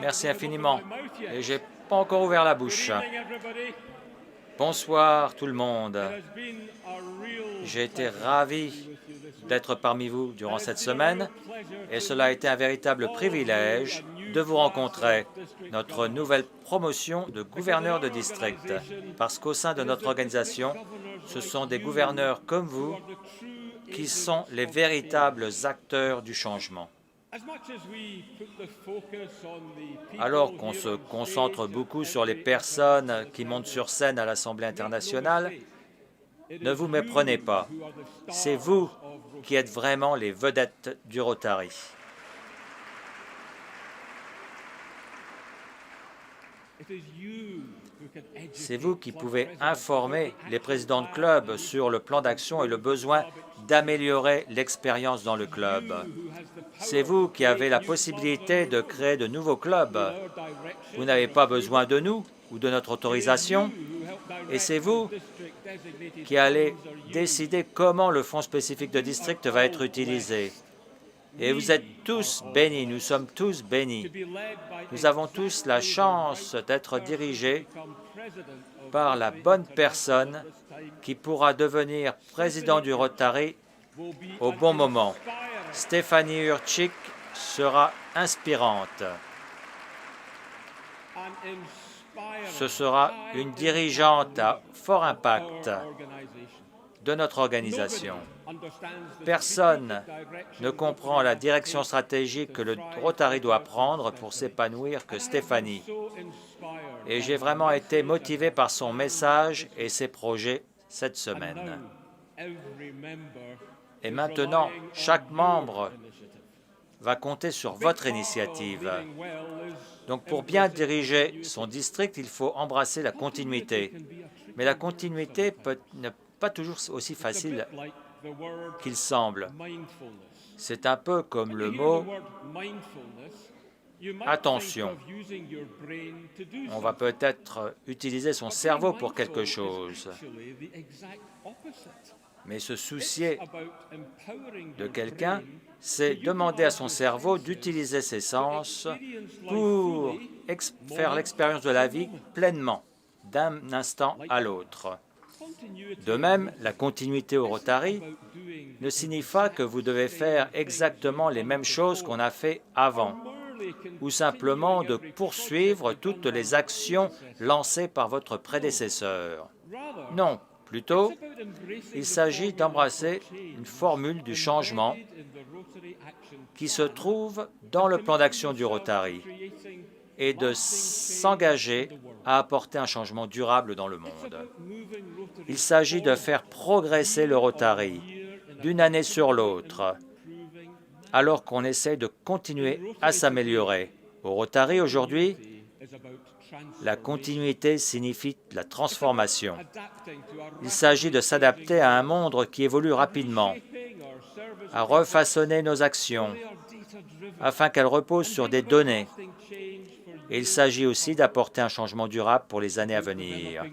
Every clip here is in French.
Merci infiniment. Et je n'ai pas encore ouvert la bouche. Bonsoir tout le monde. J'ai été ravi d'être parmi vous durant cette semaine et cela a été un véritable privilège de vous rencontrer, notre nouvelle promotion de gouverneur de district, parce qu'au sein de notre organisation, ce sont des gouverneurs comme vous qui sont les véritables acteurs du changement. Alors qu'on se concentre beaucoup sur les personnes qui montent sur scène à l'Assemblée internationale, ne vous méprenez pas. C'est vous qui êtes vraiment les vedettes du Rotary. C'est vous qui pouvez informer les présidents de club sur le plan d'action et le besoin d'améliorer l'expérience dans le club. C'est vous qui avez la possibilité de créer de nouveaux clubs. Vous n'avez pas besoin de nous ou de notre autorisation. Et c'est vous qui allez décider comment le fonds spécifique de district va être utilisé. Et vous êtes tous bénis, nous sommes tous bénis. Nous avons tous la chance d'être dirigés par la bonne personne qui pourra devenir président du Rotary au bon moment. Stéphanie Urchik sera inspirante. Ce sera une dirigeante à fort impact de notre organisation. Personne ne comprend la direction stratégique que le Rotary doit prendre pour s'épanouir que Stéphanie. Et j'ai vraiment été motivé par son message et ses projets cette semaine. Et maintenant, chaque membre va compter sur votre initiative. Donc, pour bien diriger son district, il faut embrasser la continuité. Mais la continuité n'est pas toujours aussi facile qu'il semble. C'est un peu comme le mot « attention ». On va peut-être utiliser son cerveau pour quelque chose. Mais se soucier de quelqu'un, c'est demander à son cerveau d'utiliser ses sens pour faire l'expérience de la vie pleinement, d'un instant à l'autre. De même, la continuité au Rotary ne signifie pas que vous devez faire exactement les mêmes choses qu'on a fait avant, ou simplement de poursuivre toutes les actions lancées par votre prédécesseur. Non, plutôt, il s'agit d'embrasser une formule du changement qui se trouve dans le plan d'action du Rotary et de s'engager à apporter un changement durable dans le monde. Il s'agit de faire progresser le Rotary d'une année sur l'autre, alors qu'on essaie de continuer à s'améliorer. Au Rotary, aujourd'hui, la continuité signifie la transformation. Il s'agit de s'adapter à un monde qui évolue rapidement, à refaçonner nos actions afin qu'elles reposent sur des données. Et il s'agit aussi d'apporter un changement durable pour les années à venir.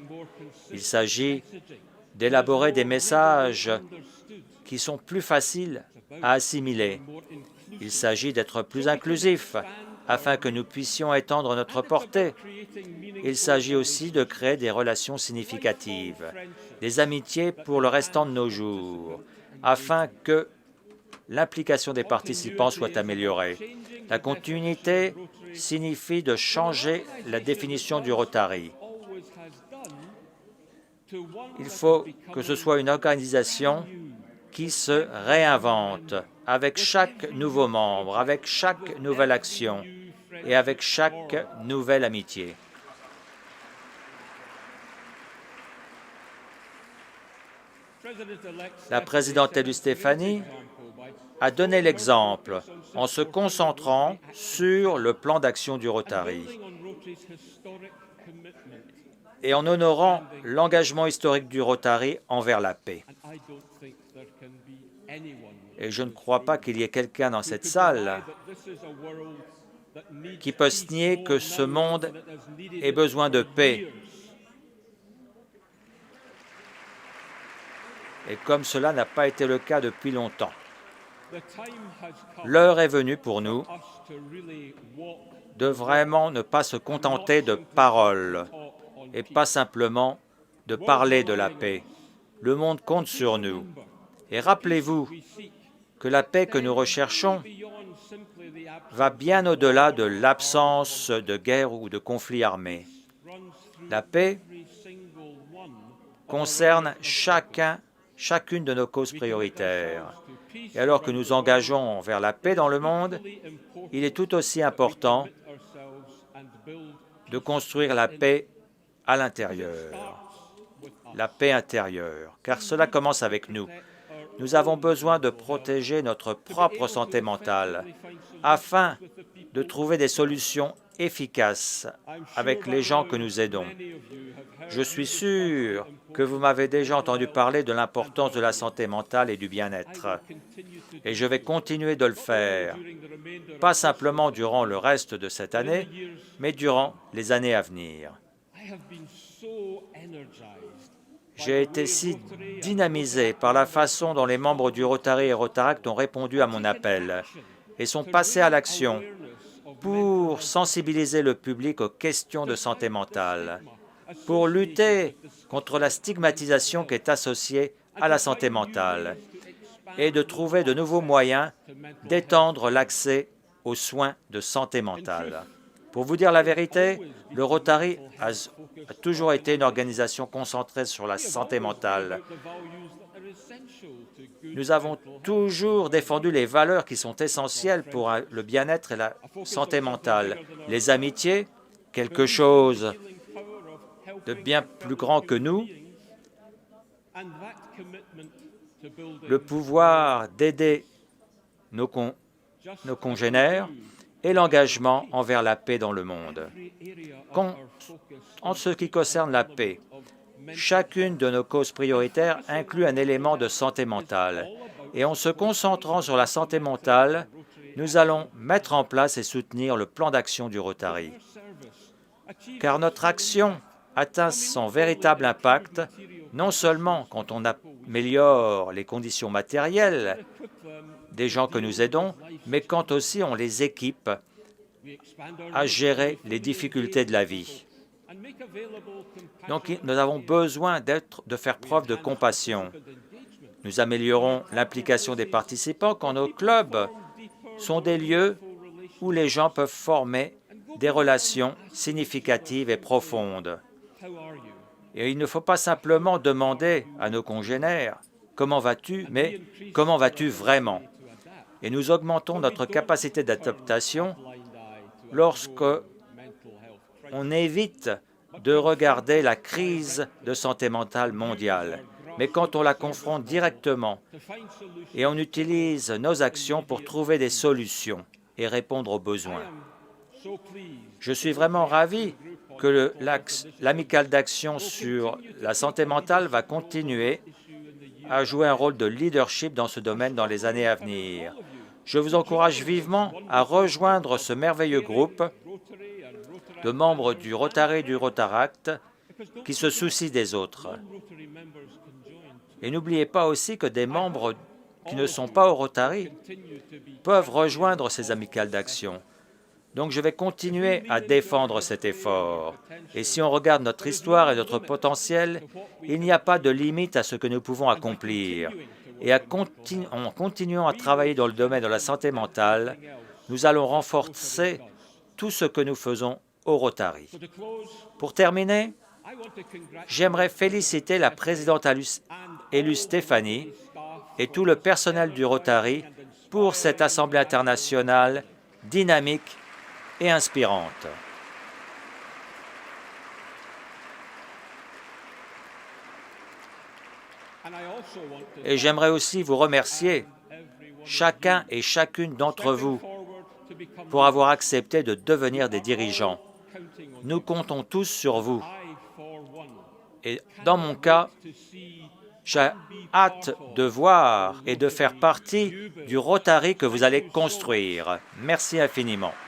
Il s'agit d'élaborer des messages qui sont plus faciles à assimiler. Il s'agit d'être plus inclusif afin que nous puissions étendre notre portée. Il s'agit aussi de créer des relations significatives, des amitiés pour le restant de nos jours, afin que l'implication des participants soit améliorée. La continuité signifie de changer la définition du Rotary. Il faut que ce soit une organisation qui se réinvente avec chaque nouveau membre, avec chaque nouvelle action et avec chaque nouvelle amitié. La présidente élue Stéphanie a donné l'exemple en se concentrant sur le plan d'action du Rotary et en honorant l'engagement historique du Rotary envers la paix. Et je ne crois pas qu'il y ait quelqu'un dans cette salle qui peut se nier que ce monde ait besoin de paix. Et comme cela n'a pas été le cas depuis longtemps. L'heure est venue pour nous de vraiment ne pas se contenter de paroles et pas simplement de parler de la paix. Le monde compte sur nous. Et rappelez-vous que la paix que nous recherchons va bien au-delà de l'absence de guerre ou de conflit armé. La paix concerne chacune de nos causes prioritaires. Et alors que nous engageons vers la paix dans le monde, il est tout aussi important de construire la paix à l'intérieur, la paix intérieure, car cela commence avec nous. Nous avons besoin de protéger notre propre santé mentale afin de trouver des solutions efficaces avec les gens que nous aidons. Je suis sûr que vous m'avez déjà entendu parler de l'importance de la santé mentale et du bien-être. Et je vais continuer de le faire, pas simplement durant le reste de cette année, mais durant les années à venir. J'ai été si dynamisé par la façon dont les membres du Rotary et Rotaract ont répondu à mon appel et sont passés à l'action pour sensibiliser le public aux questions de santé mentale, pour lutter contre la stigmatisation qui est associée à la santé mentale et de trouver de nouveaux moyens d'étendre l'accès aux soins de santé mentale. Pour vous dire la vérité, le Rotary a toujours été une organisation concentrée sur la santé mentale. Nous avons toujours défendu les valeurs qui sont essentielles pour le bien-être et la santé mentale. Les amitiés, quelque chose de bien plus grand que nous, le pouvoir d'aider nos congénères et l'engagement envers la paix dans le monde. En ce qui concerne la paix, chacune de nos causes prioritaires inclut un élément de santé mentale. Et en se concentrant sur la santé mentale, nous allons mettre en place et soutenir le plan d'action du Rotary. Car notre action atteint son véritable impact, non seulement quand on améliore les conditions matérielles des gens que nous aidons, mais quand aussi on les équipe à gérer les difficultés de la vie. Donc, nous avons besoin de faire preuve de compassion. Nous améliorons l'implication des participants quand nos clubs sont des lieux où les gens peuvent former des relations significatives et profondes. Et il ne faut pas simplement demander à nos congénères « Comment vas-tu ?», mais « Comment vas-tu vraiment ?» Et nous augmentons notre capacité d'adaptation lorsqu'on évite de regarder la crise de santé mentale mondiale, mais quand on la confronte directement et on utilise nos actions pour trouver des solutions et répondre aux besoins. Je suis vraiment ravi que l'amicale d'action sur la santé mentale va continuer à jouer un rôle de leadership dans ce domaine dans les années à venir. Je vous encourage vivement à rejoindre ce merveilleux groupe de membres du Rotary et du Rotaract qui se soucient des autres. Et n'oubliez pas aussi que des membres qui ne sont pas au Rotary peuvent rejoindre ces amicales d'action. Donc je vais continuer à défendre cet effort. Et si on regarde notre histoire et notre potentiel, il n'y a pas de limite à ce que nous pouvons accomplir. Et en continuant à travailler dans le domaine de la santé mentale, nous allons renforcer tout ce que nous faisons au Rotary. Pour terminer, j'aimerais féliciter la présidente élue Stéphanie et tout le personnel du Rotary pour cette Assemblée internationale dynamique et inspirante. Et j'aimerais aussi vous remercier, chacun et chacune d'entre vous, pour avoir accepté de devenir des dirigeants. Nous comptons tous sur vous. Et dans mon cas, j'ai hâte de voir et de faire partie du Rotary que vous allez construire. Merci infiniment.